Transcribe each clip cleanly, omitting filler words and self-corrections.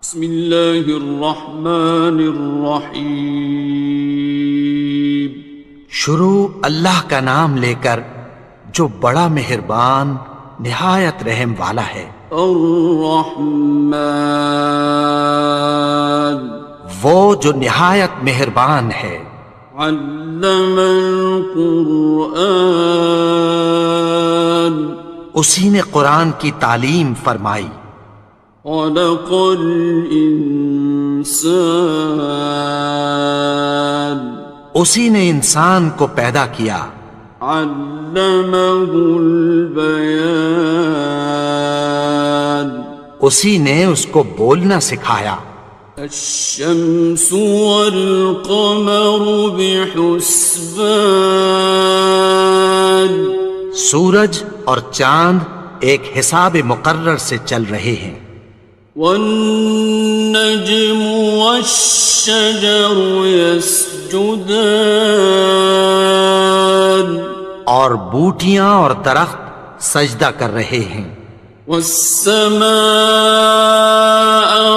بسم اللہ الرحمن الرحیم۔ شروع اللہ کا نام لے کر جو بڑا مہربان نہایت رحم والا ہے۔ الرحمن، وہ جو نہایت مہربان ہے۔ علم القرآن، اسی نے قرآن کی تعلیم فرمائی۔ خلق الانسان، اسی نے انسان کو پیدا کیا۔ علمہ البیان، اسی نے اس کو بولنا سکھایا۔ الشمس والقمر بحسبان، سورج اور چاند ایک حساب مقرر سے چل رہے ہیں۔ والنجم والشجر يسجدان، اور بوٹیاں اور درخت سجدہ کر رہے ہیں۔ والسماء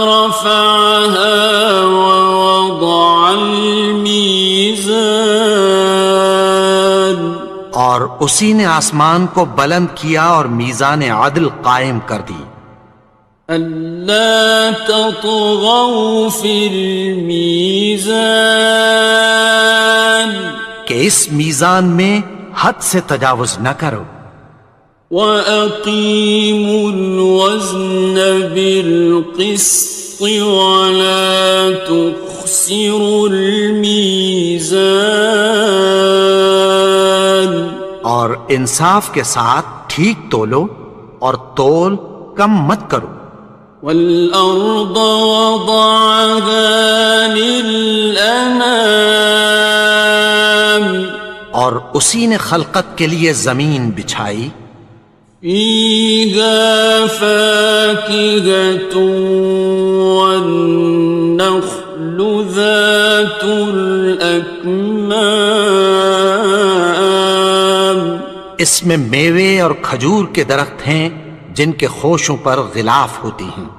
رفعها ووضع الميزان، اور اسی نے آسمان کو بلند کیا اور میزان عدل قائم کر دی۔ ألا تطغوا في الميزان، کہ اس میزان میں حد سے تجاوز نہ کرو۔ وَأَقِيمُوا الْوَزْنَ بِالْقِسْطِ وَلَا تُخْسِرُوا الْمِيزَانَ، اور انصاف کے ساتھ ٹھیک تولو اور تول کم مت کرو۔ وَالْأَرْضَ وَضَعَهَا لِلْأَنَامِ، اور اسی نے خلقت کے لیے زمین بچھائی۔ فِيهَا فَاكِهَةٌ وَالنَّخْلُ ذَاتُ الْأَكْمَامِ، اس میں میوے اور کھجور کے درخت ہیں جن کے خوشوں پر غلاف ہوتی ہیں۔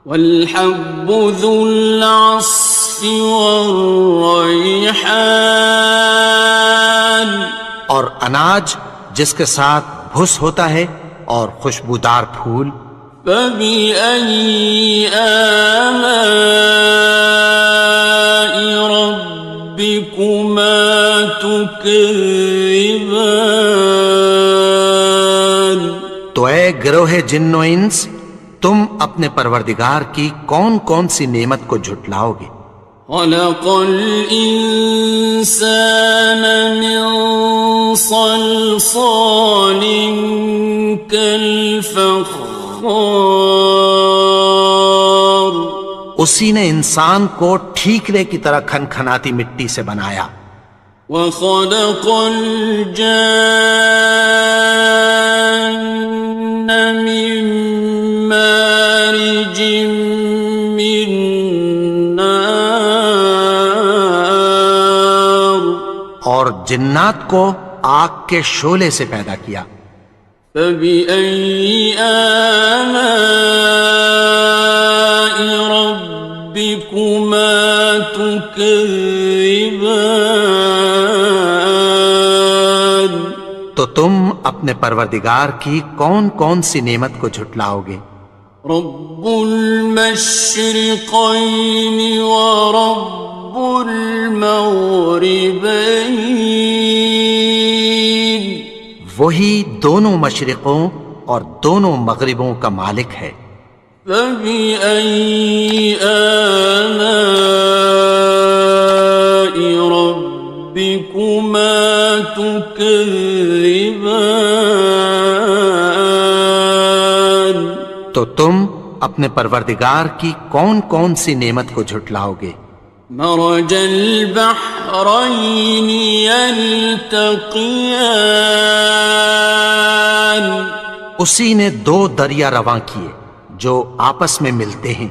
وَالْحَبُّ ذُو الْعَصْفِ وَالرَّيْحَانِ، اور اناج جس کے ساتھ بھس ہوتا ہے اور خوشبودار پھول۔ فَبِأَيِّ آلَاءِ رَبِّكُمَا تُكَذِّبَانِ، تو اے گروہ جن و انس، تم اپنے پروردگار کی کون کون سی نعمت کو جھٹلاؤ گے؟ خَلَقَ الْإِنسَانَ مِنْ صَلْصَالٍ كَالْفَخَّارِ، اسی نے انسان کو ٹھیکرے کی طرح کھنکھناتی مٹی سے بنایا۔ وَخَلَقَ الْجَانَّ مِن مَّارِجٍ مِّن نَّارٍ، اور جنات کو آگ کے شعلے سے پیدا کیا۔ فَبِأَيِّ آلَاءِ رَبِّكُمَا تُكَذِّبَانِ، تو تم اپنے پروردگار کی کون کون سی نعمت کو جھٹلاؤ گے؟ رب المشرقین ورب المغربین، وہی دونوں مشرقوں اور دونوں مغربوں کا مالک ہے۔ فَبِأَيِّ آلَاءِ رَبِّكُمَا تُكَذِّبَانِ، تو تم اپنے پروردگار کی کون کون سی نعمت کو جھٹلاؤ گے؟ مرج البحرین یلتقیان، اسی نے دو دریا رواں کیے جو آپس میں ملتے ہیں۔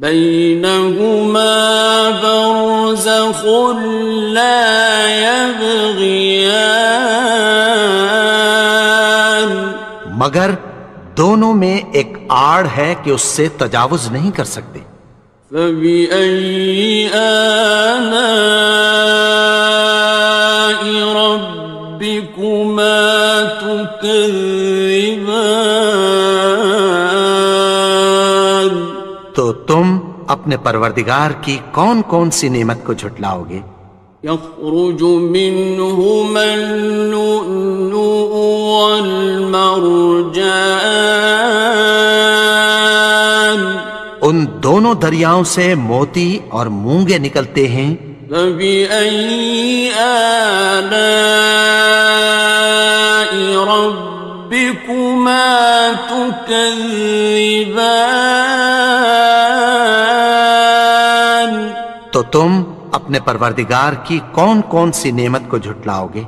بینہما برزخ لا یبغیان، مگر دونوں میں ایک آڑ ہے کہ اس سے تجاوز نہیں کر سکتے۔ فبأي آلاء ربكما تكذبان؟ تو تم اپنے پروردگار کی کون کون سی نعمت کو جھٹلاؤ گے؟ يخرج منهما اللؤلؤ والمرجان، ان دونوں دریاؤں سے موتی اور مونگے نکلتے ہیں۔ فبأي آلاء ربكما تكذبان؟ تو تم اپنے پروردگار کی کون کون سی نعمت کو جھٹلاؤ گے؟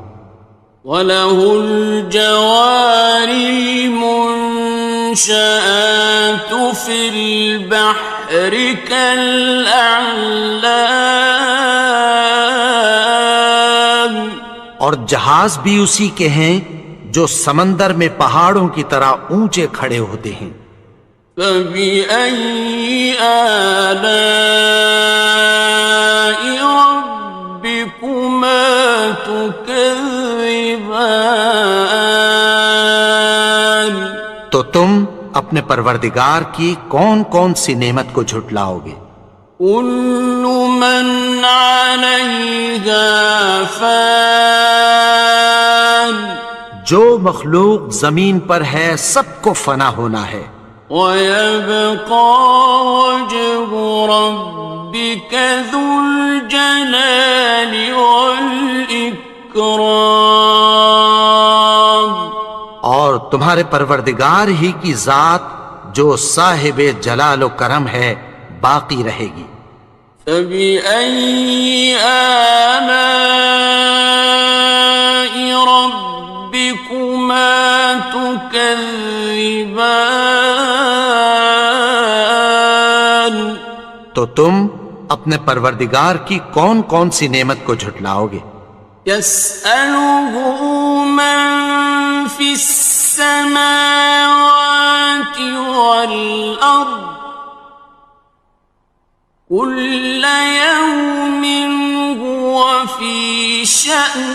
وَلَهُ الْجَوَارِ الْمُنشَآتُ فِي الْبَحْرِ كَالْأَعْلَامِ، اور جہاز بھی اسی کے ہیں جو سمندر میں پہاڑوں کی طرح اونچے کھڑے ہوتے ہیں۔ فَبِأَيِّ آلَاءِ رَبِّكُمَا تُكَذِّبَانِ؟ تو تم اپنے پروردگار کی کون کون سی نعمت کو جھٹلاؤ گے؟ كُلُّ مَنْ عَلَيْهَا فَانٍ، جو مخلوق زمین پر ہے سب کو فنا ہونا ہے۔ وَيَبْقَى وَجْهُ رَبِّكَ ذُو الْجَلَالِ وَالْإِكْرَامِ، اور تمہارے پروردگار ہی کی ذات جو صاحب جلال و کرم ہے باقی رہے گی۔ فَبِأَيِّ آلَاءِ رَبِّكُمَا تُكَذِّبَانِ؟ تو تم اپنے پروردگار کی کون کون سی نعمت کو جھٹلاؤ گے؟ يَسْأَلُهُ مَن فِي السَّمَاوَاتِ وَالْأَرْضِ كُلَّ يَوْمٍ هُوَ فِي شَأْنٍ،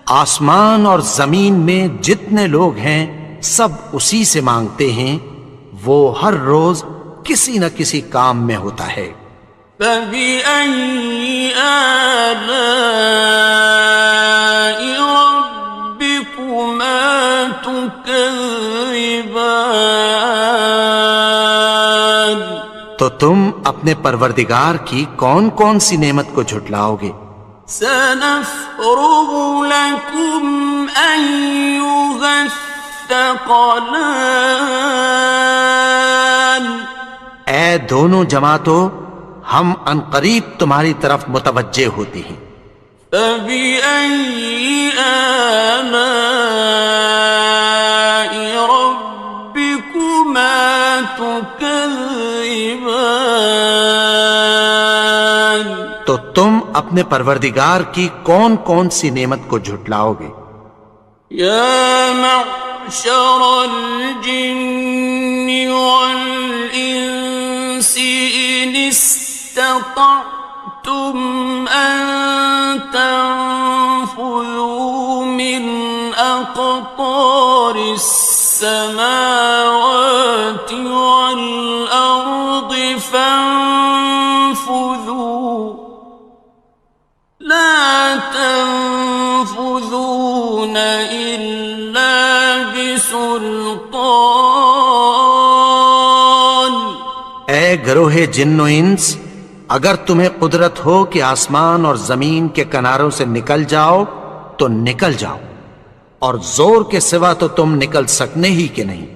آسمان اور زمین میں جتنے لوگ ہیں سب اسی سے مانگتے ہیں، وہ ہر روز کسی نہ کسی کام میں ہوتا ہے۔ فَبِأَيِّ آلَاءِ رَبِّكُمَا تُكَذِّبَانِ؟ تو تم اپنے پروردگار کی کون کون سی نعمت کو جھٹلاؤ گے؟ سَنَفْرُغُ لَكُمْ أَيُّهَ الثَّقَلَانِ، اے دونوں جماعتوں، ہم عنقریب تمہاری طرف متوجہ ہوتی ہیں۔ فَبِأَيِّ آلَاءِ رَبِّكُمَا تُكَذِّبَانِ؟ تو تم اپنے پروردگار کی کون کون سی نعمت کو جھٹلاؤ گے؟ يَا مَعْشَرَ الْجِنِّ وَالْإِنسِ إِنِ اسْتَطَعْتُمْ أَن تَنفُذُوا مِنْ أَقْطَارِ السَّمَاوَاتِ وَالْأَرْضِ فَانفُذُوا لَا تَنفُذُونَ إِلَّا بِسُلْطَانٍ۔ اے گروہ جن و انس، اگر تمہیں قدرت ہو کہ آسمان اور زمین کے کناروں سے نکل جاؤ تو نکل جاؤ، اور زور کے سوا تو تم نکل سکنے ہی کہ نہیں۔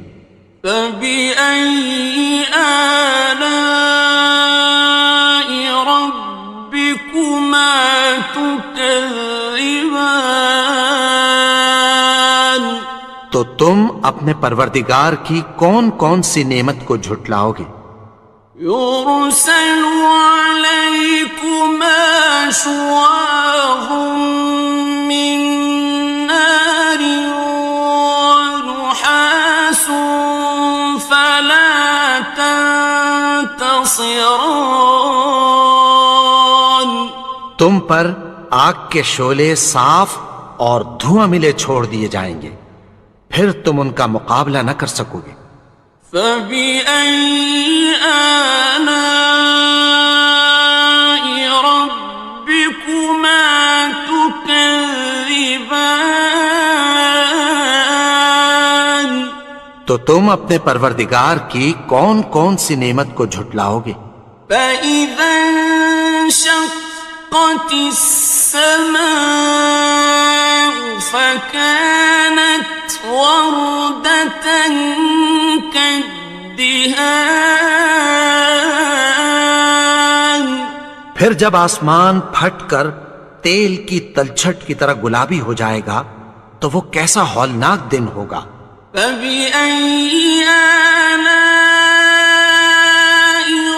فَبِأَيِّ آلَاءِ رَبِّكُمَا تُكَذِّبَانِ؟ تو تم اپنے پروردگار کی کون کون سی نعمت کو جھٹلاؤ گے؟ يُرْسَلُ عَلَيْكُمَا شُوَاظٌ مِّن نَّارٍ وَنُحَاسٌ ينتصران تم پر آگ کے شعلے صاف اور دھواں ملے چھوڑ دیے جائیں گے، پھر تم ان کا مقابلہ نہ کر سکو گے۔ فبأي آلاء ربكما تكذبان تو تم اپنے پروردگار کی کون کون سی نعمت کو جھٹلاؤ گے؟ فإذا انشقت السماء فكانت وردة كالدهان پھر جب آسمان پھٹ کر تیل کی تلچھٹ کی طرح گلابی ہو جائے گا تو وہ کیسا ہولناک دن ہوگا۔ فبأي آلاء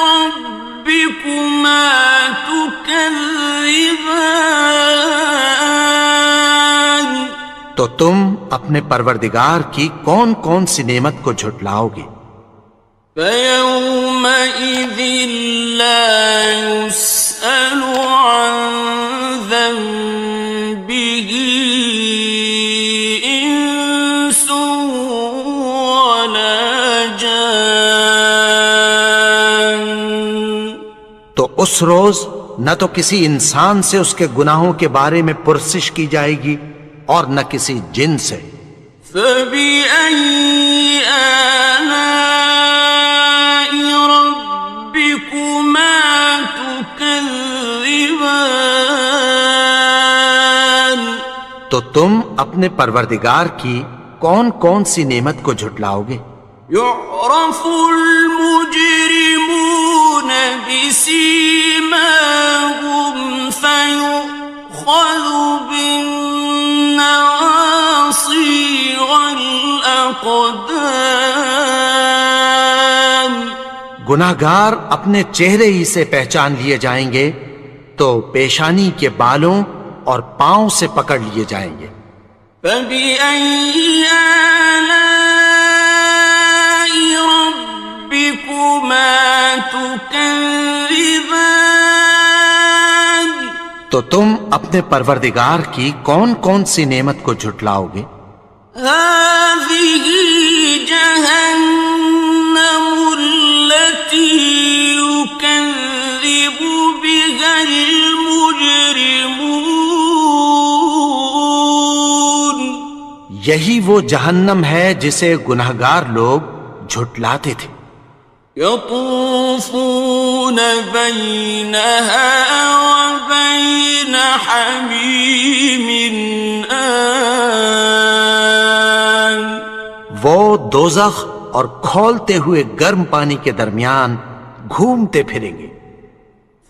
ربكما تكذبان تو تم اپنے پروردگار کی کون کون سی نعمت کو جھٹلاؤ گے؟ فيومئذ لا يسأل عن ذنبه إنس ولا جان تو اس روز نہ تو کسی انسان سے اس کے گناہوں کے بارے میں پرسش کی جائے گی اور نہ کسی جن سے۔ فبأي آلاء ربكما تكذبان تو تم اپنے پروردگار کی کون کون سی نعمت کو جھٹلاؤ گے؟ يعرف المجرمون بسيماهم فيؤخذ بالنواصي والأقدام گناہگار اپنے چہرے ہی سے پہچان لیے جائیں گے تو پیشانی کے بالوں اور پاؤں سے پکڑ لیے جائیں گے۔ فبأي آلاء ربكما تكذبان تو تم اپنے پروردگار کی کون کون سی نعمت کو جھٹلاؤ گے؟ هذه جهنم التي يكذب بها المجرمون یہی وہ جہنم ہے جسے گناہگار لوگ جھٹلاتے تھے۔ يطوفون بينها وبين حميم آن وہ دوزخ اور کھولتے ہوئے گرم پانی کے درمیان گھومتے پھریں گے۔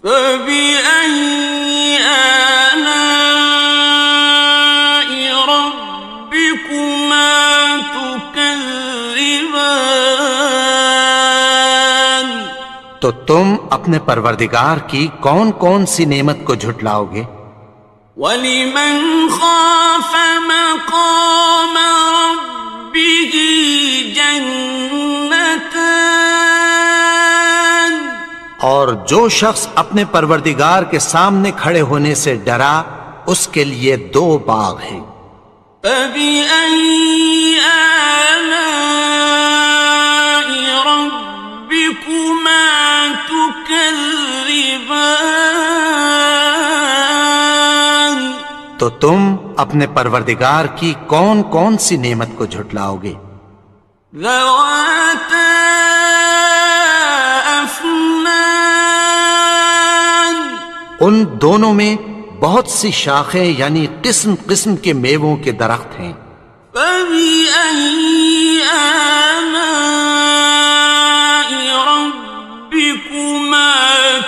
فبأي آلاء ربكما تكذبان تو تم اپنے پروردگار کی کون کون سی نعمت کو جھٹلاؤ گے؟ وَلِمَنْ خَافَ مَقَامَ رَبِّهِ جَنَّتَانِ اور جو شخص اپنے پروردگار کے سامنے کھڑے ہونے سے ڈرا اس کے لیے دو باغ ہیں۔ فَبِأَيِّ آلَاءِ رَبِّكُمَا تُكَذِّبَانِ تو تم اپنے پروردگار کی کون کون سی نعمت کو جھٹلاؤ گے؟ ذَوَاتَا أَفْنَانٍ ان دونوں میں بہت سی شاخیں یعنی قسم قسم کے میووں کے درخت ہیں۔ فَبِأَيِّ آلَاءِ رَبِّكُمَا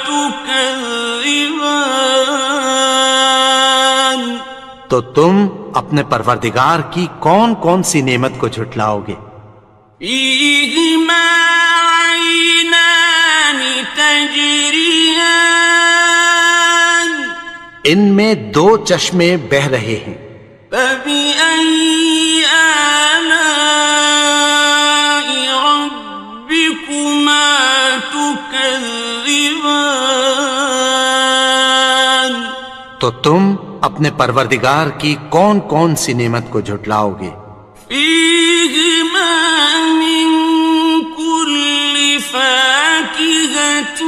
تُكَذِّبَانِ تو تم اپنے پروردگار کی کون کون سی نعمت کو جھٹلاؤ گے؟ فِيهِمَا عَيْنَانِ تَجْرِيَانِ ان میں دو چشمے بہہ رہے ہیں۔ فَبِأَيِّ آلَاءِ رَبِّكُمَا تُكَذِّبَانِ تكذبان تو تم اپنے پروردگار کی کون کون سی نعمت کو جھٹلاؤ گے؟ فيهما من كل فاكهة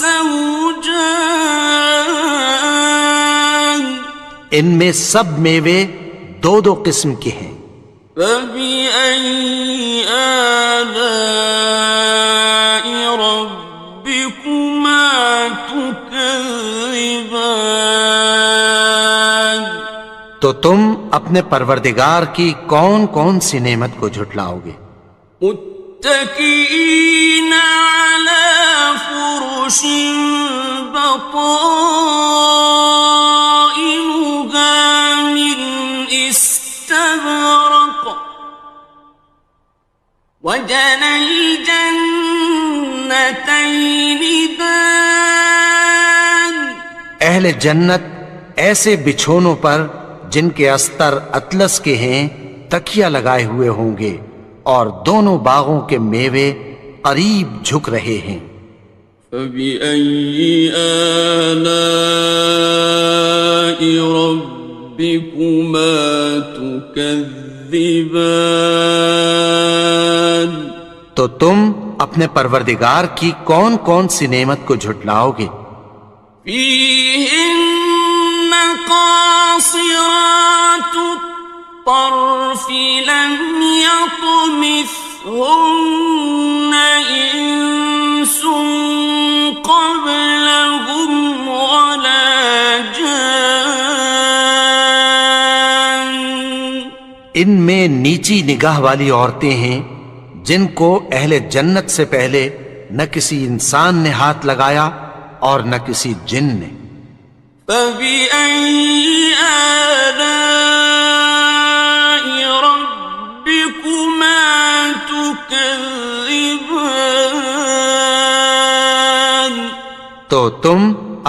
زوجان ان میں سب میوے دو دو قسم کے ہیں۔ فبأي آلاء ربكما تكذبان تو تم اپنے پروردگار کی کون کون سی نعمت کو جھٹلاؤ گے؟ متكئين على فرش بطائنها من استبرق وجنى الجنتين دان اہل جنت ایسے بچھونوں پر جن کے استر اطلس کے ہیں تکیہ لگائے ہوئے ہوں گے، اور دونوں باغوں کے میوے قریب جھک رہے ہیں۔ فبأي آلاء ربكما تكذبان تو تم اپنے پروردگار کی کون کون سی نعمت کو جھٹلاؤ گے؟ فيهن قاصرات الطرف لم يطمثهن إنس قبلهم ولا جان ان میں نیچی نگاہ والی عورتیں ہیں جن کو اہل جنت سے پہلے نہ کسی انسان نے ہاتھ لگایا اور نہ کسی جن نے۔ فبأي آلاء ربكما تكذبان تو تم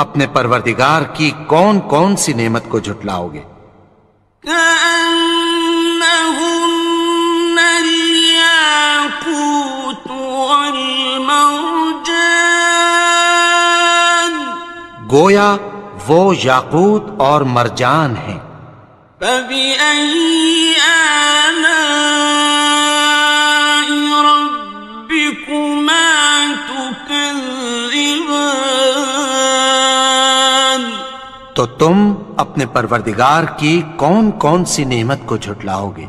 اپنے پروردگار کی کون کون سی نعمت کو جھٹلاؤ گے؟ كأنهن الياقوت والمرجان گویا وہ یاقوت اور مرجان ہیں۔ فبأي آلاء ربكما تكذبان تو تم اپنے پروردگار کی کون کون سی نعمت کو جھٹلاؤ گے؟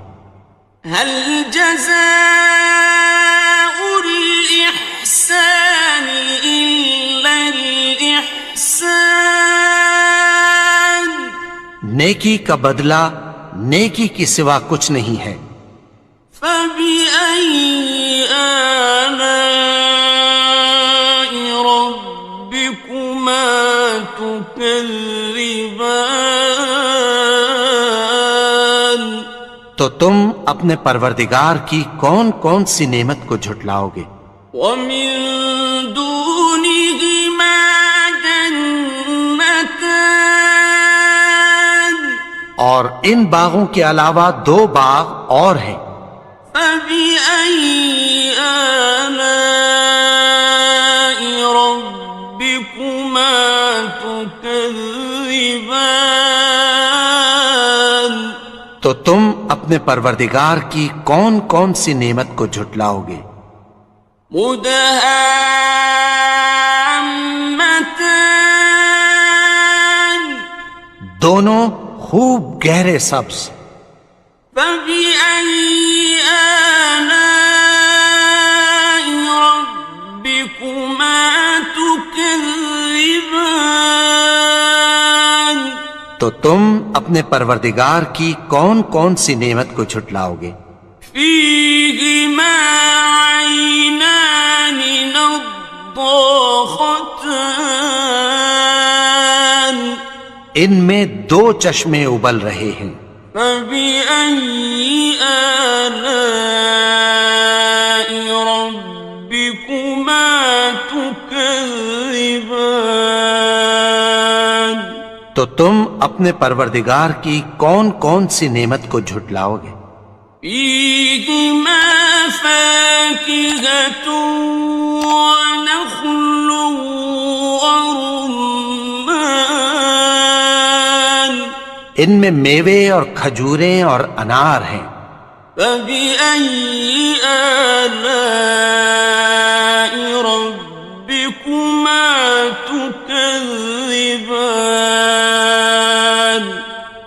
هل جزاء الإحسان إلا الإحسان نیکی کا بدلہ نیکی کی سوا کچھ نہیں ہے۔ فبأي آلاء ربكما تكذبان تو تم اپنے پروردگار کی کون کون سی نعمت کو جھٹلاؤ گے؟ ومن دونهما جنتان اور ان باغوں کے علاوہ دو باغ اور ہیں۔ فبأي آلاء ربكما تكذبان تو تم اپنے پروردگار کی کون کون سی نعمت کو جھٹلاؤ گے؟ مدهامتان دونوں خوب گہرے سبز۔ فبأي آلاء ربكما تكذبان تو تم اپنے پروردگار کی کون کون سی نعمت کو جھٹلاؤ گے؟ فيهما عينان نضاختان ان میں دو چشمے ابل رہے ہیں۔ فبأي آلاء ربكما تكذبان تو تم اپنے پروردگار کی کون کون سی نعمت کو جھٹلاؤ گے؟ فيهما فاكهة ونخل ورمان ان میں میوے اور کھجوریں اور انار ہیں. فبأي آلاء ربكما تكذبان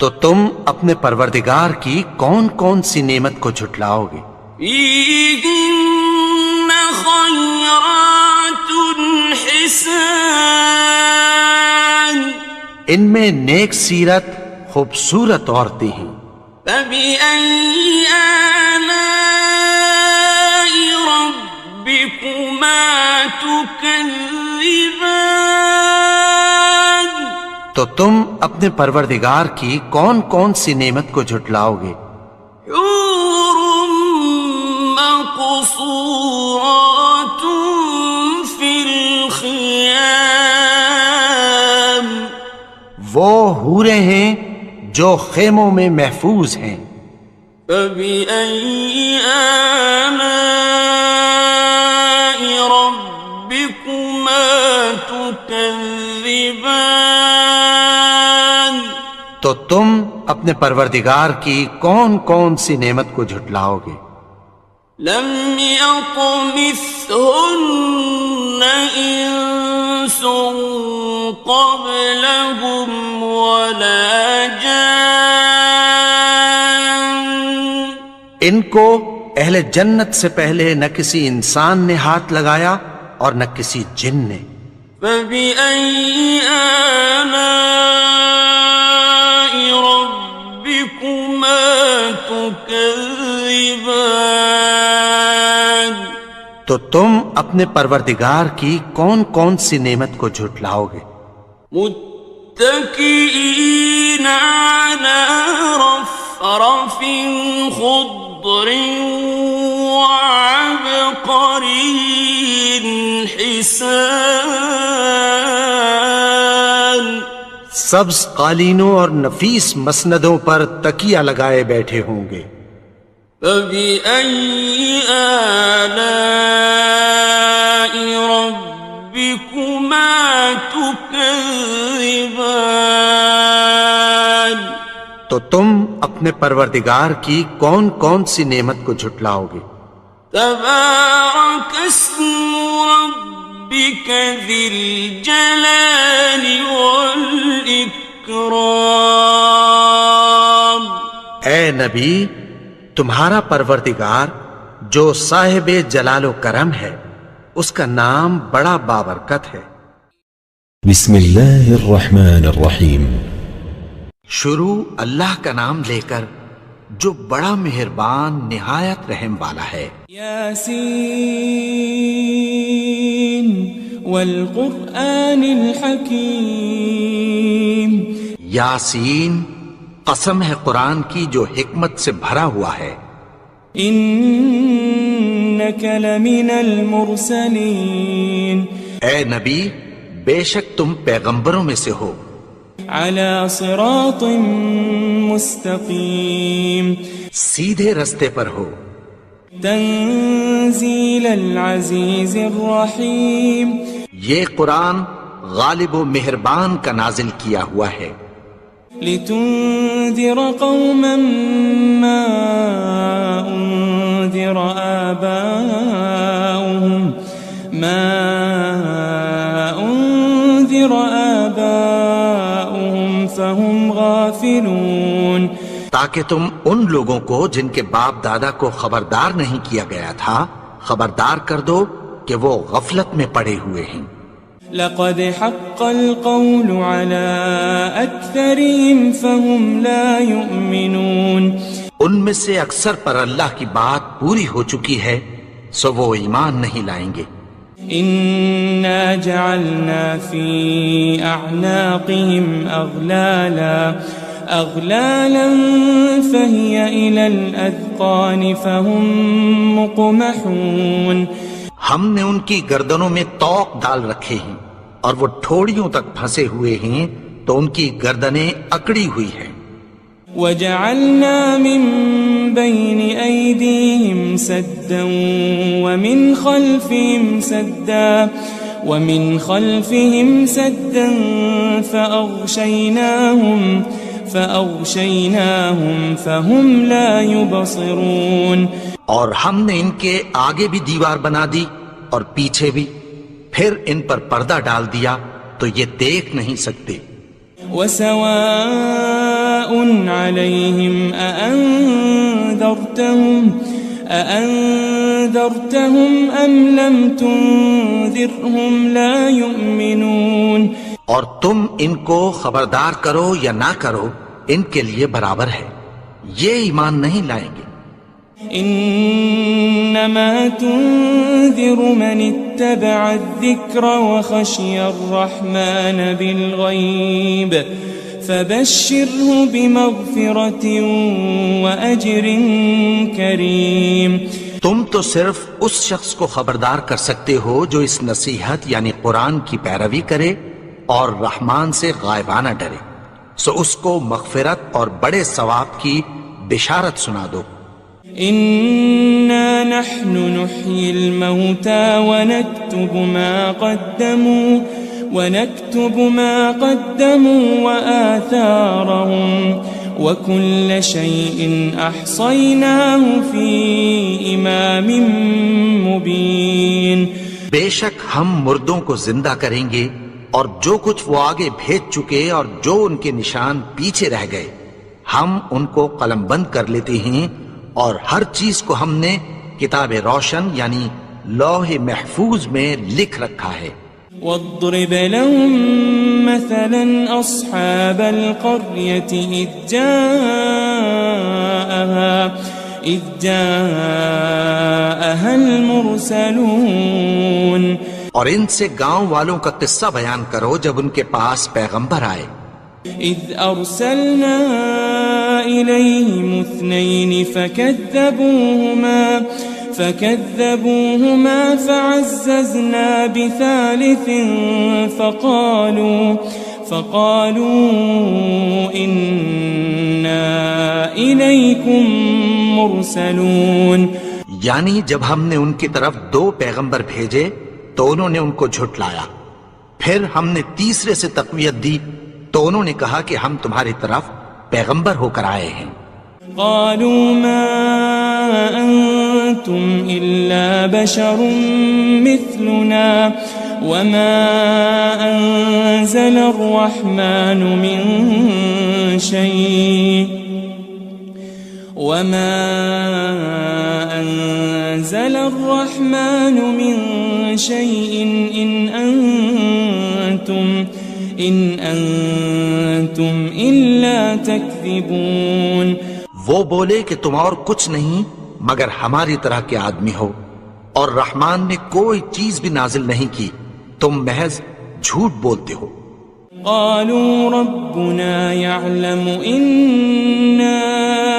تو تم اپنے پروردگار کی کون کون سی نعمت کو جھٹلاؤ گے؟ فيهن خيرات حسان ان میں نیک سیرت خوبصورت عورتیں ہیں. فبأي آلاء ربكما تكذبان تو تم اپنے پروردگار کی کون کون سی نعمت کو جھٹلاؤ گے؟ حور مقصورات في الخيام وہ حوریں ہیں جو خیموں میں محفوظ ہیں. فبأي آلاء ربكما تكذبان تو تم اپنے پروردگار کی کون کون سی نعمت کو جھٹلاؤ گے؟ لم يطمثهن إنس قبلهم ولا جان ان کو اہل جنت سے پہلے نہ کسی انسان نے ہاتھ لگایا اور نہ کسی جن نے. فبأي آلاء ربكما تكذبان تو تم اپنے پروردگار کی کون کون سی نعمت کو جھٹلاؤ گے؟ متكئين على رفرف خضر وعبقري حسان سبز قالینوں اور نفیس مسندوں پر تکیہ لگائے بیٹھے ہوں گے. فبأي آلاء ربكما تكذبان تو تم اپنے پروردگار کی کون کون سی نعمت کو جھٹلاؤ گے؟ تبارك اسم ربك ذي الجلال والإكرام اے نبی، تمہارا پروردگار جو صاحب جلال و کرم ہے اس کا نام بڑا بابرکت ہے. بسم اللہ الرحمن الرحیم. شروع اللہ کا نام لے کر جو بڑا مہربان نہایت رحم والا ہے. یاسین والقرآن الحکیم. یاسین، قسم ہے قرآن کی جو حکمت سے بھرا ہوا ہے. انک لمن المرسلین. اے نبی، بے شک تم پیغمبروں میں سے ہو. علی صراط مستقیم. سیدھے رستے پر ہو. تنزیل العزیز الرحیم. یہ قرآن غالب و مہربان کا نازل کیا ہوا ہے. لتنذر قوما ما انذر آباؤهم فهم غافلون. تاکہ تم ان لوگوں کو جن کے باپ دادا کو خبردار نہیں کیا گیا تھا خبردار کر دو کہ وہ غفلت میں پڑے ہوئے ہیں. لقد حق القول على أكثرهم فهم لا يؤمنون. ان میں سے اکثر پر اللہ کی بات پوری ہو چکی ہے سو وہ ایمان نہیں لائیں گے. إنا جعلنا في أعناقهم أغلالا فهي إلى الأذقان فهم مقمحون. ہم نے ان کی گردنوں میں طوق ڈال رکھے ہیں اور وہ ٹھوڑیوں تک پھنسے ہوئے ہیں تو ان کی گردنیں اکڑی ہوئی ہیں. وجعلنا من بين أيديهم سدا ومن خلفهم سدا فأغشيناهم فهم لا يبصرون. اور ہم نے ان کے آگے بھی دیوار بنا دی اور پیچھے بھی، پھر ان پر پردہ ڈال دیا تو یہ دیکھ نہیں سکتے. وسواء عليهم أأنذرتهم أم لم تنذرهم لا يؤمنون. اور تم ان کو خبردار کرو یا نہ کرو، ان کے لیے برابر ہے، یہ ایمان نہیں لائیں گے. انما تنذر من اتبع الذکر وخشی الرحمن بالغیب فبشره بمغفرة واجر کریم. تم تو صرف اس شخص کو خبردار کر سکتے ہو جو اس نصیحت یعنی قرآن کی پیروی کرے اور رحمان سے غائبانہ ڈرے، سو اس کو مغفرت اور بڑے ثواب کی بشارت سنا دو. إنا نحن نحيي الموتى ونكتب ما قدموا وآثارهم وكل شيء أحصيناه في إمام مبين. بے شک ہم مردوں کو زندہ کریں گے اور جو کچھ وہ آگے بھیج چکے اور جو ان کے نشان پیچھے رہ گئے ہم ان کو قلم بند کر لیتے ہیں، اور ہر چیز کو ہم نے کتاب روشن یعنی لوح محفوظ میں لکھ رکھا ہے. واضرب لهم مثلا أصحاب القرية إذ جاءها المرسلون. اور ان سے گاؤں والوں کا قصہ بیان کرو جب ان کے پاس پیغمبر آئے. إذ أرسلنا إليهم 2 فكذبوهما فعززنا بثالث فقالوا إنا إليكم مرسلون. یعنی جب ہم نے ان کی طرف 2 پیغمبر بھیجے تو انہوں نے ان کو جھٹلایا، پھر ہم نے تیسرے سے تقویت دی تو انہوں نے کہا کہ ہم تمہاری طرف پیغمبر ہو کر آئے ہیں. قالوا ما أنتم إلا بشر مثلنا وما أنزل الرحمن من شيء إن أنتم إلا تكذبون. وہ بولے کہ تم اور کچھ نہیں مگر ہماری طرح کے آدمی ہو، اور رحمان نے کوئی چیز بھی نازل نہیں کی، تم محض جھوٹ بولتے ہو. قالوا ربنا يعلم إنا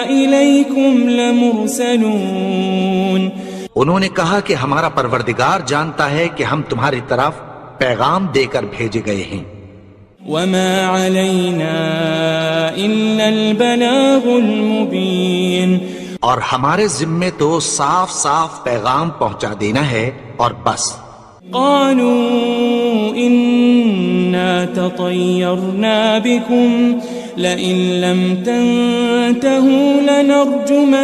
إليكم لمرسلون. انہوں نے کہا کہ ہمارا پروردگار جانتا ہے کہ ہم تمہاری طرف پیغام دے کر بھیجے گئے ہیں. وما علينا إلا البلاغ المبين. اور ہمارے ذمے تو صاف صاف پیغام پہنچا دینا ہے اور بس. قالوا إنا تطيرنا بكم لئن لم تنتهوا لنرجمنكم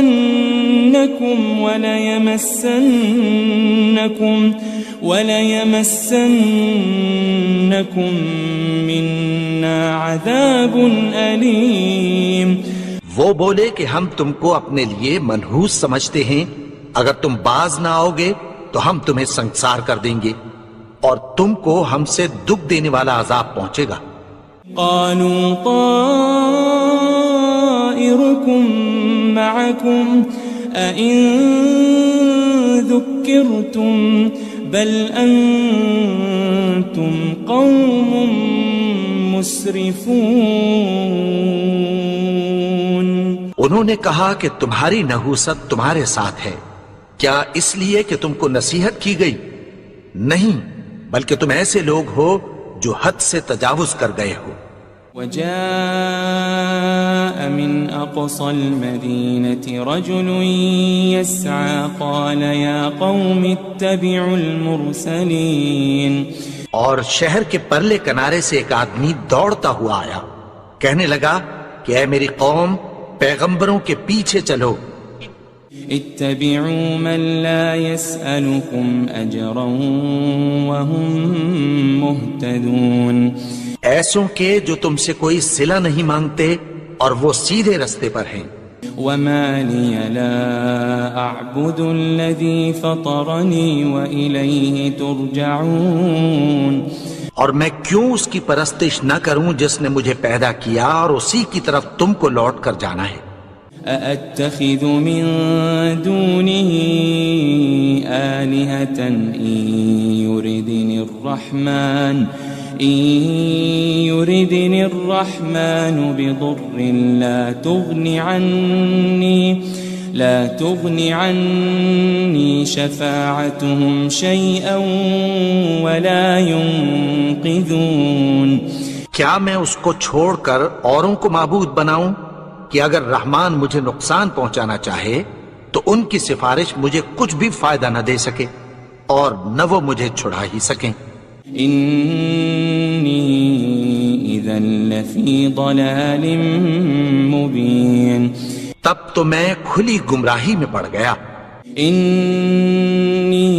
وليمسنكم منا عذاب أليم. وہ بولے کہ ہم تم کو اپنے لیے منحوس سمجھتے ہیں، اگر تم باز نہ آؤ گے تو ہم تمہیں سنسار کر دیں گے اور تم کو ہم سے دکھ دینے والا عذاب پہنچے گا. قالوا طائركم معكم أئن ذكرتم بل أنتم قوم مسرفون. انہوں نے کہا کہ تمہاری نحوست تمہارے ساتھ ہے، کیا اس لیے کہ تم کو نصیحت کی گئی؟ نہیں، بلکہ تم ایسے لوگ ہو جو حد سے تجاوز کر گئے ہو. وجاء من أقصى المدينة رجل يسعى قال يا قوم اتبعوا المرسلين. اور شہر کے پرلے کنارے سے ایک آدمی دوڑتا ہوا آیا، کہنے لگا کہ اے میری قوم، پیغمبروں کے پیچھے چلو. اتبعوا من لا يسألكم أجرا وهم مهتدون. ایسوں کے جو تم سے کوئی صلہ نہیں مانگتے اور وہ سیدھے رستے پر ہیں. وما لي لا أعبد الذي فطرني وإليه ترجعون. اور میں کیوں اس کی پرستش نہ کروں جس نے مجھے پیدا کیا اور اسی کی طرف تم کو لوٹ کر جانا ہے. أأتخذ من دونه آلهة إن يردني الرحمن بضر لا تغن عني شفاعتهم شيئا ولا ينقذون. کیا میں اس کو چھوڑ کر اوروں کو معبود بناؤں کہ اگر رحمان مجھے نقصان پہنچانا چاہے تو ان کی سفارش مجھے کچھ بھی فائدہ نہ دے سکے اور نہ وہ مجھے چھڑا ہی سکیں. إني إذا لفي ضلال مبين. تب تو میں کھلی گمراہی میں پڑ گیا. إني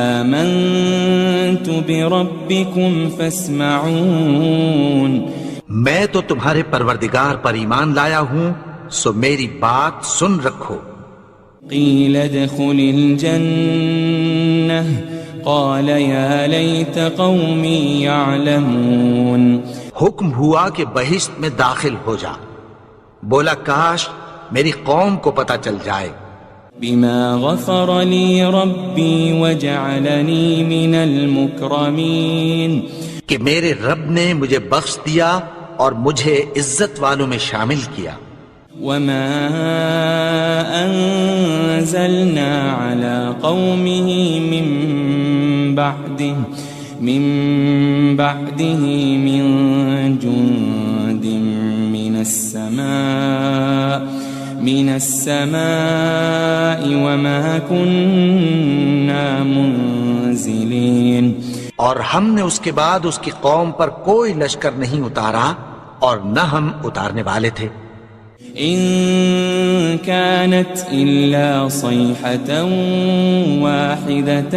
آمنت بربكم فاسمعون. میں تو تمہارے پروردگار پر ایمان لایا ہوں، سو میری بات سن رکھو. قيل ادخل الجنة قال يا ليت قومي يعلمون. حکم ہوا کہ بہشت میں داخل ہو جا. بولا کاش میری قوم کو پتہ چل جائے. بما غفر لي ربي وجعلني من المكرمين. کہ میرے رب نے مجھے بخش دیا اور مجھے عزت والوں میں شامل کیا. وما أنزلنا على قومه من بعده من جند من السماء وما كنا منزلين. اور ہم نے اس کے بعد اس کی قوم پر کوئی لشکر نہیں اتارا اور نہ ہم اتارنے والے تھے. إن كانت إلا صيحة واحدة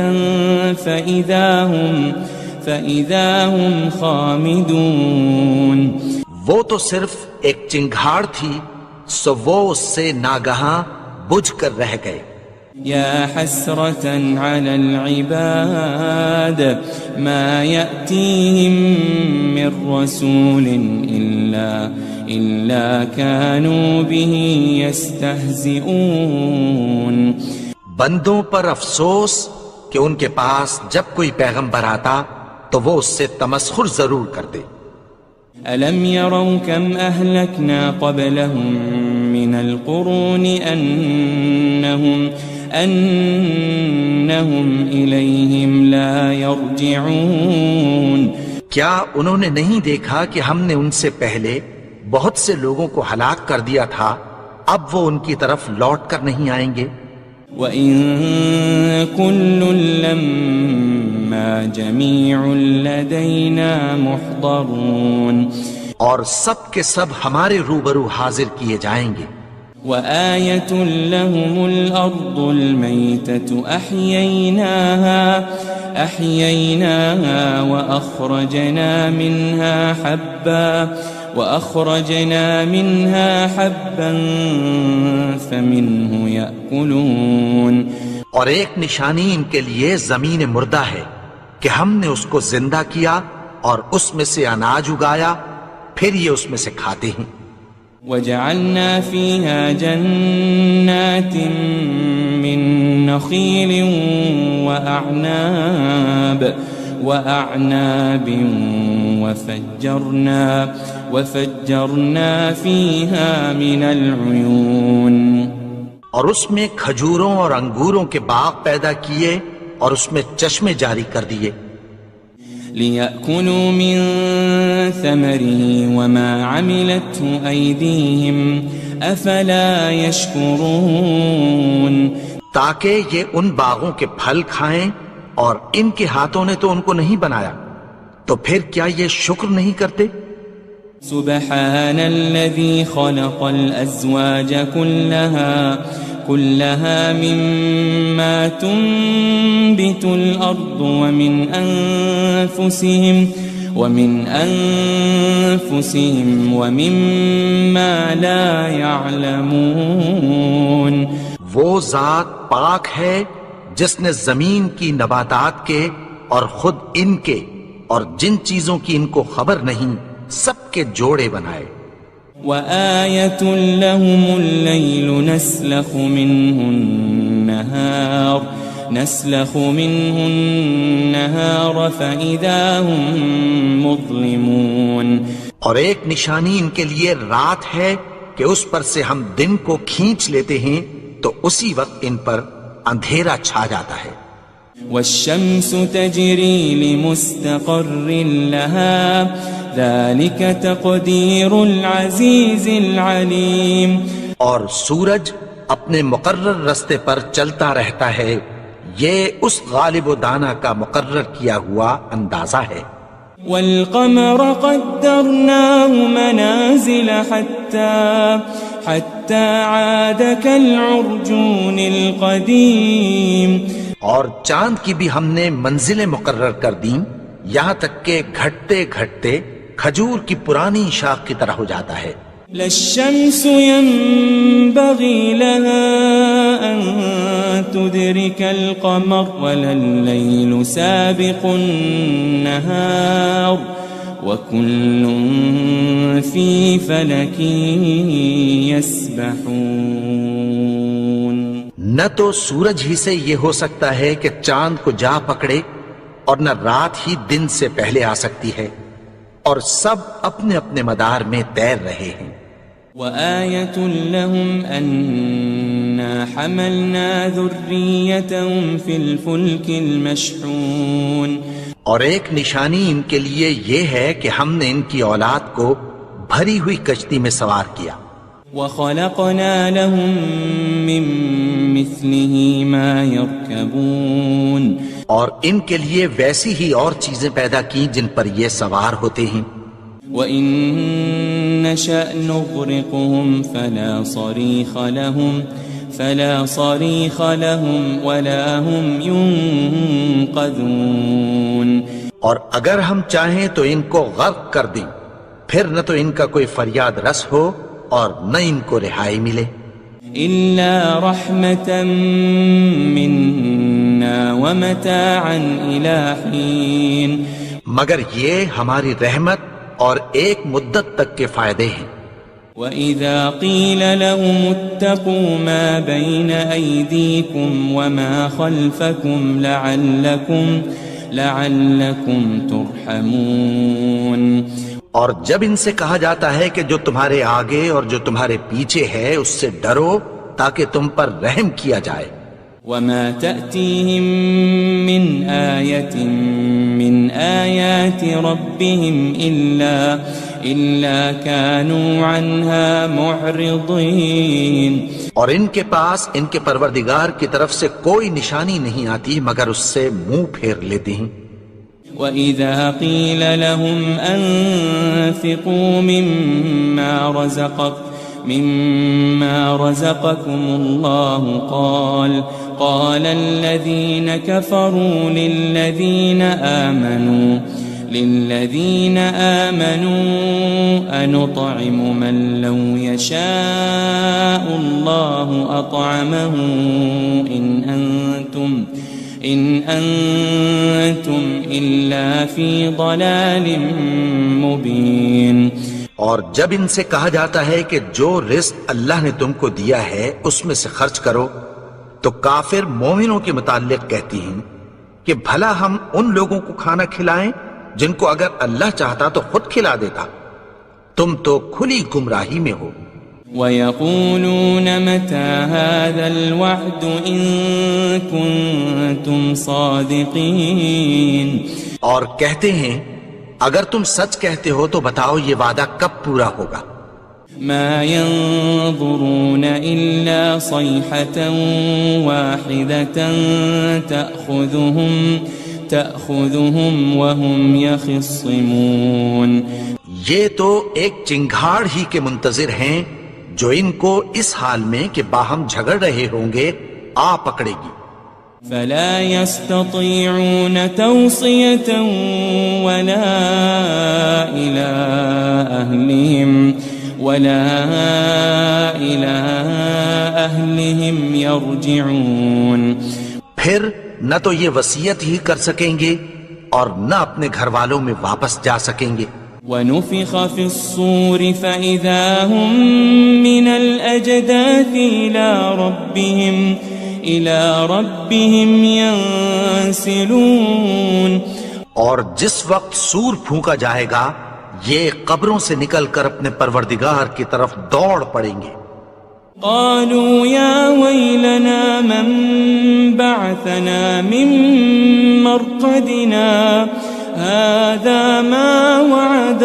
فإذا هم خامدون. وہ تو صرف ایک چنگھاڑ تھی، سو وہ اس سے ناگہاں بجھ کر رہ گئے. يا حسرة على العباد ما يأتيهم من رسول إلا كانوا به يستهزئون. بندوں پر افسوس کہ ان کے پاس جب کوئی پیغمبر آتا تو وہ اس سے تمسخر ضرور کرتے. ألم يروا كم أهلكنا قبلهم من القرون أنهم إليهم لا يرجعون. کیا انہوں نے نہیں دیکھا کہ ہم نے ان سے پہلے بہت سے لوگوں کو ہلاک کر دیا تھا، اب وہ ان کی طرف لوٹ کر نہیں آئیں گے. وَإِن كُلٌّ لَمَّا جَمِيعٌ لَدَيْنَا مُحْضَرُونَ. اور سب کے سب ہمارے روبرو حاضر کیے جائیں گے. وآية لهم الأرض الميتة أحييناها وأخرجنا منها حبا فمنه يأكلون. اور ایک نشانی ان کے لیے زمین مردہ ہے کہ ہم نے اس کو زندہ کیا اور اس میں سے اناج اگایا، پھر یہ اس میں سے کھاتے ہیں. وجعلنا فيها جنات من نخيل وأعناب وفجرنا فيها من العيون. اور اس میں کھجوروں اور انگوروں کے باغ پیدا کیے اور اس میں چشمے جاری کر دیے. ليأكلوا من ثمره وما عملته أيديهم أفلا يشكرون تاکہ یہ ان باغوں کے پھل کھائیں اور ان کے ہاتھوں نے تو ان کو نہیں بنایا، تو پھر کیا یہ شکر نہیں کرتے؟ سبحان الذي خلق الأزواج كلها مما تنبت الأرض ومن أنفسهم ومما لا يعلمون وہ ذات پاک ہے جس نے زمین کی نباتات کے اور خود ان کے اور جن چیزوں کی ان کو خبر نہیں سب کے جوڑے بنائے۔ وآية لهم الليل نسلخ منه النهار فإذا هم مظلمون اور ایک نشانی ان کے لیے رات ہے کہ اس پر سے ہم دن کو کھینچ لیتے ہیں تو اسی وقت ان پر اندھیرا چھا جاتا ہے۔ والشمس تجري لمستقر لها ذلك تقدير العزيز العليم اور سورج اپنے مقرر رستے پر چلتا رہتا ہے، یہ اس غالب و دانا کا مقرر کیا ہوا اندازہ ہے۔ والقمر قدرناه منازل حتى عاد كالعرجون القديم اور چاند کی بھی ہم نے منزلیں مقرر کر دیں یہاں تک کہ گھٹتے گھٹتے کھجور کی پرانی شاخ کی طرح ہو جاتا ہے۔ لا الشمس ينبغي لها أن تدرك القمر ولا الليل سابق النهار وكل في فلك يسبحون نہ تو سورج ہی سے یہ ہو سکتا ہے کہ چاند کو جا پکڑے اور نہ رات ہی دن سے پہلے آ سکتی ہے، اور سب اپنے اپنے مدار میں تیر رہے ہیں۔ وآية لهم أنا حملنا ذريتهم في الفلك المشحون اور ایک نشانی ان کے لیے یہ ہے کہ ہم نے ان کی اولاد کو بھری ہوئی کشتی میں سوار کیا۔ وخلقنا لهم من مثله ما يركبون اور ان کے لیے ویسی ہی اور چیزیں پیدا کی جن پر یہ سوار ہوتے ہیں۔ وَإِن نَّشَأْ نُغْرِقْهُمْ فَلَا صَرِيخَ لَهُمْ وَلَا هُمْ يُنقَذُونَ اور اگر ہم چاہیں تو ان کو غرق کر دیں، پھر نہ تو ان کا کوئی فریاد رس ہو اور نہ ان کو رہائی ملے۔ إِلَّا رَحْمَةً مِّنَّا وَمَتَاعًا إِلَى حِينٍ مگر یہ ہماری رحمت اور ایک مدت تک کے فائدے ہیں۔ وَإِذَا قِيلَ لَهُمُ اتَّقُوا مَا بَيْنَ أَيْدِيكُمْ وَمَا خَلْفَكُمْ لَعَلَّكُمْ تُرْحَمُونَ اور جب ان سے کہا جاتا ہے کہ جو تمہارے آگے اور جو تمہارے پیچھے ہے اس سے ڈرو تاکہ تم پر رحم کیا جائے۔ وَمَا تَأْتِيهِم مِّنْ آيَةٍ مِّنْ آيَاتِ رَبِّهِمْ إِلَّا كَانُوا عَنْهَا مُعْرِضِينَ اور ان کے پاس ان کے پروردگار کی طرف سے کوئی نشانی نہیں آتی مگر اس سے منہ پھیر لیتے ہیں۔ وَإِذَا قِيلَ لَهُمْ أَنفِقُوا مِمَّا رَزَقَكُمُ اللَّهُ قَالَ الَّذِينَ كَفَرُوا لِلَّذِينَ آمَنُوا أَنُطْعِمُ مَن لَّوْ يَشَاءُ اللَّهُ أَطْعَمَهُ إِنْ أَنْتُمْ إِلَّا فِي ضَلَالٍ مُبِينٍ اور جب ان سے کہا جاتا ہے کہ جو رزق اللہ نے تم کو دیا ہے اس میں سے خرچ کرو تو کافر مومنوں کے متعلق کہتی ہیں کہ بھلا ہم ان لوگوں کو کھانا کھلائیں جن کو اگر اللہ چاہتا تو خود کھلا دیتا، تم تو کھلی گمراہی میں ہو۔ وَيَقُولُونَ مَتَى هَذَا الْوَعْدُ إِن كُنتُمْ صَادِقِينَ اور کہتے ہیں اگر تم سچ کہتے ہو تو بتاؤ یہ وعدہ کب پورا ہوگا؟ ما ينظرون إلا صيحة واحدة تأخذهم وهم يخصمون. یہ تو ایک چنگھاڑ ہی کے منتظر ہیں جو ان کو اس حال میں کہ باہم جھگڑ رہے ہوں گے آ پکڑے گی. فلا يستطيعون توصية ولا إلى أهلهم يرجعون. پھر نہ تو یہ وصیت ہی کر سکیں گے اور نہ اپنے گھر والوں میں واپس جا سکیں گے. ونفخ في الصور فإذا هم من الأجداث إلى ربهم ينسلون. اور جس وقت سور پھونکا جائے گا یہ قبروں سے نکل کر اپنے پروردگار کی طرف دوڑ پڑیں گے. قالوا يا ويلنا من بعثنا من مرقدنا هذا ما وعد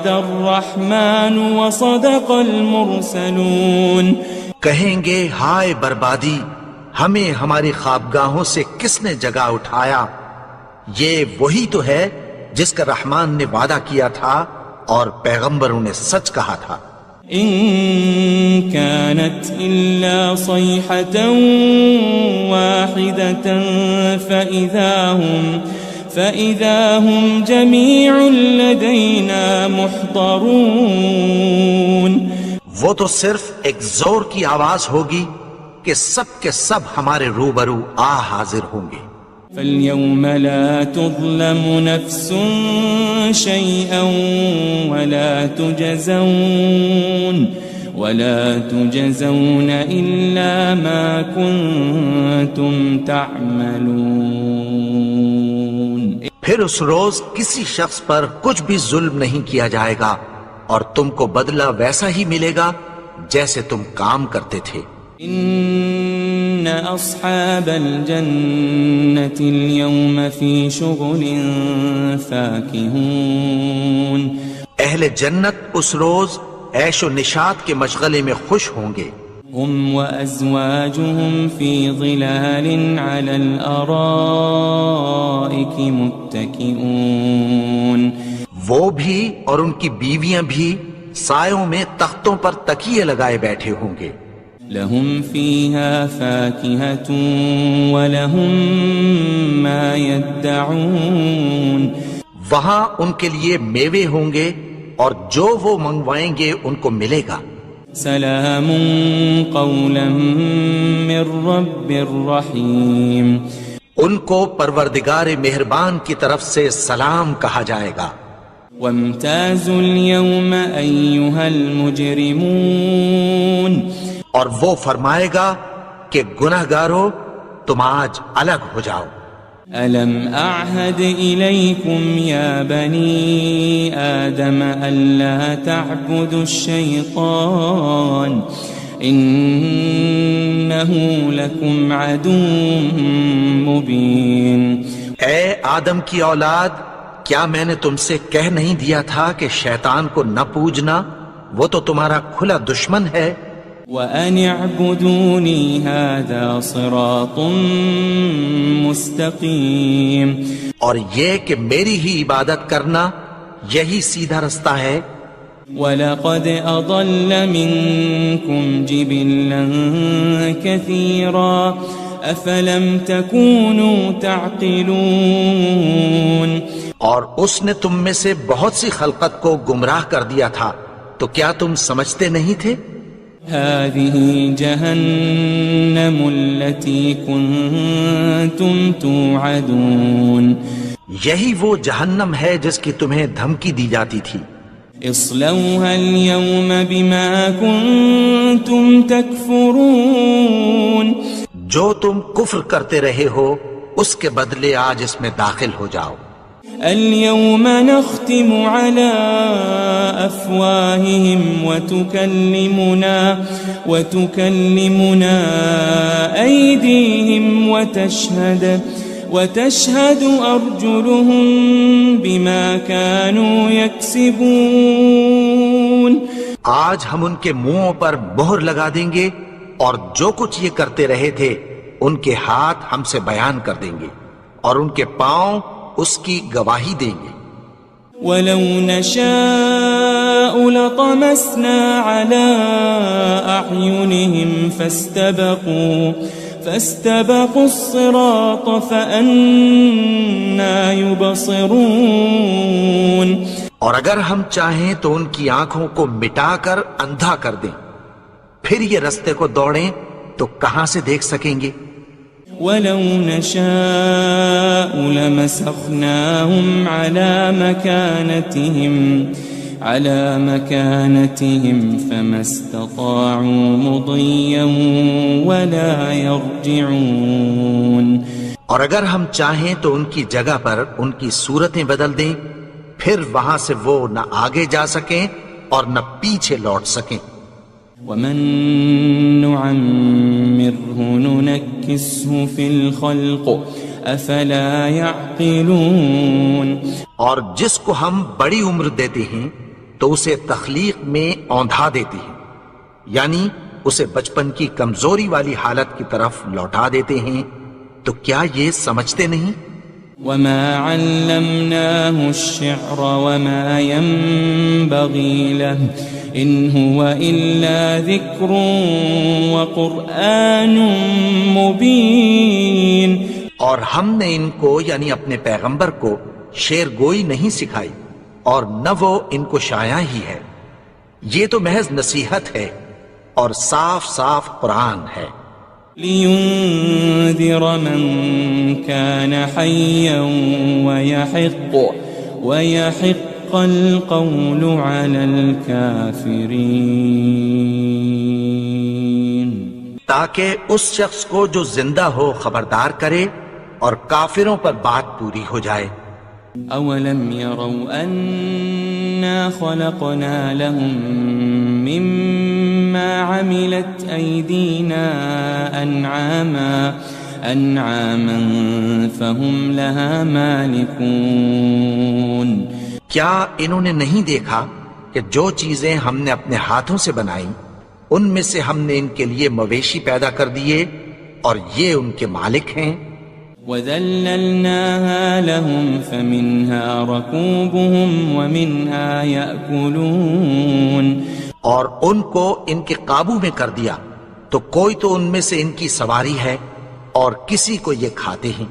الرحمن وصدق المرسلون. کہیں گے ہائے بربادی، ہمیں ہماری خوابگاہوں سے کس نے جگا اٹھایا؟ یہ وہی تو ہے جس کا رحمان نے وعدہ کیا تھا اور پیغمبروں نے سچ کہا تھا. ان كانت الا صيحة واحدة فإذا هم جميع لدينا محضرون. وہ تو صرف ایک زور کی آواز ہوگی کہ سب کے سب ہمارے روبرو آ حاضر ہوں گے. فاليوم لا تظلم نفس شيئا ولا تجزون إلا ما كنتم تعملون. پھر اس روز کسی شخص پر کچھ بھی ظلم نہیں کیا جائے گا اور تم کو بدلہ ویسا ہی ملے گا جیسے تم کام کرتے تھے. ان اصحاب الجنة اليوم في شغل فاكهون. اہل جنت اس روز عیش و نشاط کے مشغلے میں خوش ہوں گے. هم وأزواجهم في ظلال على الأرائك متكئون. وہ بھی اور ان کی بیویاں بھی سایوں میں تختوں پر تکیے لگائے بیٹھے ہوں گے. لهم فيها فاكهة ولهم ما يدعون. وہاں ان کے لیے میوے ہوں گے اور جو وہ منگوائیں گے ان کو ملے گا. سلام قولا من رب رحیم. ان کو پروردگار مہربان کی طرف سے سلام کہا جائے گا. وامتازوا اليوم أيها المجرمون. اور وہ فرمائے گا کہ گناہگارو تم آج الگ ہو جاؤ. ألم أعهد إليكم يا بني آدم ألا تعبدوا الشيطان إنه لكم عدو مبين. اے آدم کی اولاد، کیا میں نے تم سے کہہ نہیں دیا تھا کہ شیطان کو نہ پوجنا، وہ تو تمہارا کھلا دشمن ہے. وَأَنِ اعْبُدُونِي هَذَا صِرَاطٌ مُسْتَقِيمٌ. اور یہ کہ میری ہی عبادت کرنا یہی سیدھا رستہ ہے. وَلَقَدْ أَضَلَّ مِنْكُمْ جِبِلًّا كَثِيرًا أَفَلَمْ تَكُونُوا تَعْقِلُونَ. اور اس نے تم میں سے بہت سی خلقت کو گمراہ کر دیا تھا، تو کیا تم سمجھتے نہیں تھے؟ هذه جهنم التي كنتم توعدون. یہی وہ جہنم ہے جس کی تمہیں دھمکی دی جاتی تھی. اصلوها اليوم بما كنتم تكفرون. جو تم کفر کرتے رہے ہو اس کے بدلے آج اس میں داخل ہو جاؤ. اليوم نختم على أفواههم وتكلمنا أيديهم وتشهد أرجلهم بما كانوا يكسبون. آج ہم ان کے منہوں پر مہر لگا دیں گے اور جو کچھ یہ کرتے رہے تھے ان کے ہاتھ ہم سے بیان کر دیں گے اور ان کے پاؤں اس کی گواہی دیں گے. وَلَوْ نَشَاءُ لَطَمَسْنَا عَلَىٰ أَعْيُنِهِمْ فَاسْتَبَقُوا الصِّرَاطَ فَأَنَّىٰ يُبْصِرُونَ. اور اگر ہم چاہیں تو ان کی آنکھوں کو مٹا کر اندھا کر دیں، پھر یہ رستے کو دوڑیں تو کہاں سے دیکھ سکیں گے. وَلَوْ نَشَاءُ لَمَسَخْنَاهُمْ عَلَىٰ مَكَانَتِهِمْ فَمَا اسْتَطَاعُوا مُضِيًّا وَلَا يَرْجِعُونَ. اور اگر ہم چاہیں تو ان کی جگہ پر ان کی صورتیں بدل دیں، پھر وہاں سے وہ نہ آگے جا سکیں اور نہ پیچھے لوٹ سکیں. وَمَن نُعَمِّرْهُ نُنَكِّسْهُ فِي الْخَلْقِ أَفَلَا يَعْقِلُونَ. اور جس کو ہم بڑی عمر دیتے ہیں تو اسے تخلیق میں اوندھا دیتے ہیں، یعنی اسے بچپن کی کمزوری والی حالت کی طرف لوٹا دیتے ہیں. تو کیا یہ سمجھتے نہیں؟ وَمَا عَلَّمْنَاهُ الشِّعْرَ وَمَا يَنبَغِي لَهُ إِنْ هُوَ إِلَّا ذِكْرٌ وَقُرْآنٌ مُبِينٌ. اور ہم نے ان کو یعنی اپنے پیغمبر کو شعر گوئی نہیں سکھائی اور نہ وہ ان کو شایع ہی ہے، یہ تو محض نصیحت ہے اور صاف صاف قرآن ہے. لِيُنذِرَ مَن كَانَ حَيًّا وَيَحِقَّ الْقَوْلُ عَلَى الْكَافِرِينَ. تاکہ اس شخص کو جو زندہ ہو خبردار کرے اور کافروں پر بات پوری ہو جائے. أَوَلَمْ يَرَوْا أَنَّا خَلَقْنَا لَهُم مِّمَّا عَمِلَتْ أَيْدِينَا أَنْعَامًا فَهُمْ لَهَا مَالِكُونَ. کیا انہوں نے نہیں دیکھا کہ جو چیزیں ہم نے اپنے ہاتھوں سے بنائیں ان میں سے ہم نے ان کے لیے مویشی پیدا کر دیے اور یہ ان کے مالک ہیں. وَذَلَّلْنَاهَا لَهُمْ فَمِنْهَا رَكُوبُهُمْ وَمِنْهَا يَأْكُلُونَ. اور ان کو ان کے قابو میں کر دیا تو کوئی تو ان میں سے ان کی سواری ہے اور کسی کو یہ کھاتے ہیں.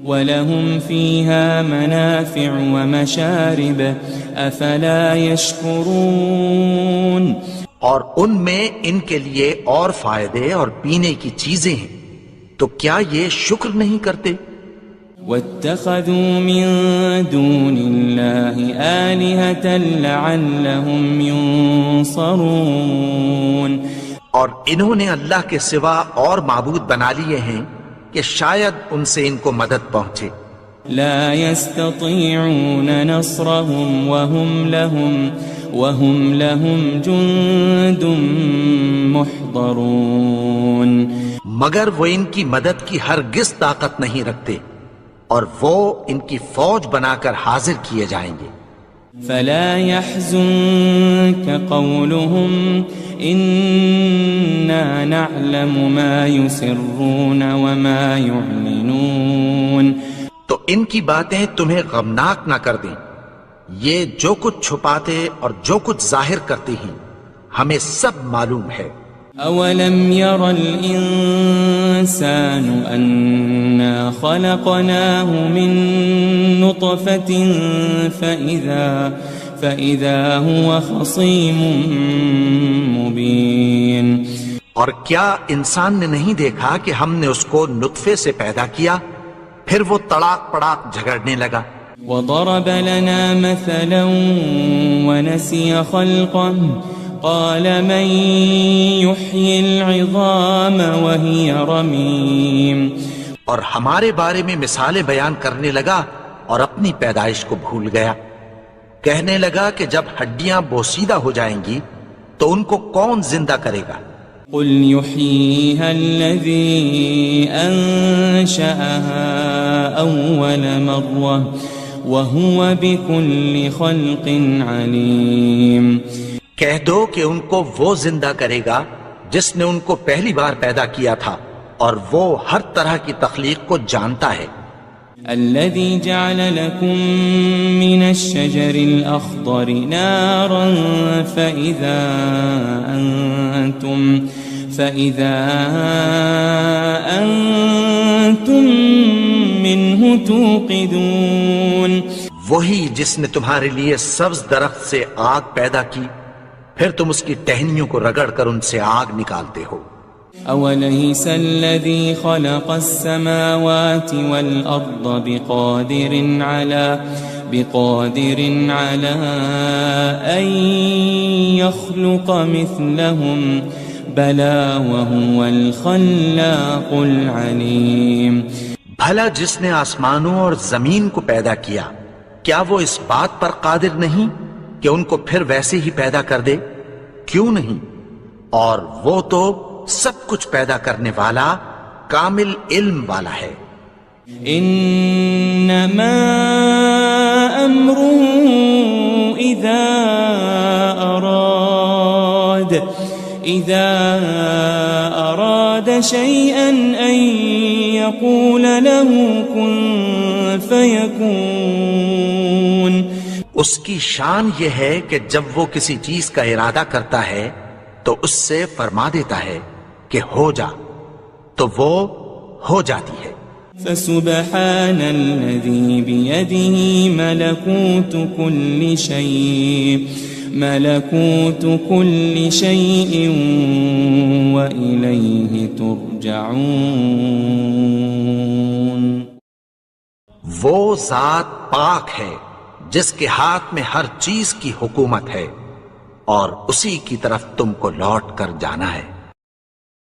وَلَهُمْ فِيهَا مَنَافِعُ وَمَشَارِبُ أَفَلَا يَشْكُرُونَ. اور ان میں ان کے لیے اور فائدے اور پینے کی چیزیں ہیں، تو کیا یہ شکر نہیں کرتے؟ وَاتَّخَذُوا مِن دُونِ اللَّهِ آلِهَةً لَعَلَّهُمْ يُنصَرُونَ. اور انہوں نے اللہ کے سوا اور معبود بنا لیے ہیں کہ شاید ان سے ان کو مدد پہنچے. لا يستطيعون نصرهم وهم لهم جند محضرون. مگر وہ ان کی مدد کی ہرگز طاقت نہیں رکھتے اور وہ ان کی فوج بنا کر حاضر کیے جائیں گے. فلا يحزنك قولهم إنا نعلم ما يسرون وما يعلنون. تو ان کی باتیں تمہیں غمناک نہ کر دیں، یہ جو کچھ چھپاتے اور جو کچھ ظاہر کرتے ہیں ہمیں سب معلوم ہے. أولم ير الإنسان أنا خلقناه من نطفة فإذا هو خصيم مبين. اور کیا انسان نے نہیں دیکھا کہ ہم نے اس کو نطفے سے پیدا کیا پھر وہ تڑاک پڑاک جھگڑنے لگا. وضرب لنا مثلا ونسي خلقه قال من يحيي العظام وهي رميم. اور ہمارے بارے میں مثالیں بیان کرنے لگا اور اپنی پیدائش کو بھول گیا. کہنے لگا کہ جب ہڈیاں بوسیدہ ہو جائیں گی تو ان کو کون زندہ کرے گا؟ قل يحييها الذي أنشأها أول مرة وهو بكل خلق عليم. کہہ دو کہ ان کو وہ زندہ کرے گا جس نے ان کو پہلی بار پیدا کیا تھا اور وہ ہر طرح کی تخلیق کو جانتا ہے. الذي جعل لكم من الشجر الأخضر نارا فإذا أنتم منه توقدون. وہی جس نے تمہارے لیے سبز درخت سے آگ پیدا کی پھر تم اس کی ٹہنیوں کو رگڑ کر ان سے آگ نکالتے ہو. أوليس الذي خلق السماوات والأرض بقادر على أن يخلق مثلهم بلى وهو الخلاق العليم. بھلا جس نے آسمانوں اور زمین کو پیدا کیا کیا وہ اس بات پر قادر نہیں کہ ان کو پھر ویسے ہی پیدا کر دے؟ کیوں نہیں؟ اور وہ تو سب کچھ پیدا کرنے والا کامل علم والا ہے. انما امره اذا اراد شيئا ان يقول له كن فيكون. اس کی شان یہ ہے کہ جب وہ کسی چیز کا ارادہ کرتا ہے تو اس سے فرما دیتا ہے کہ ہو جا تو وہ ہو جاتی ہے. فسبحان الذي بيده ملكوت كل شيء وإليه ترجعون. وہ ذات پاک ہے جس کے ہاتھ میں ہر چیز کی حکومت ہے اور اسی کی طرف تم کو لوٹ کر جانا ہے.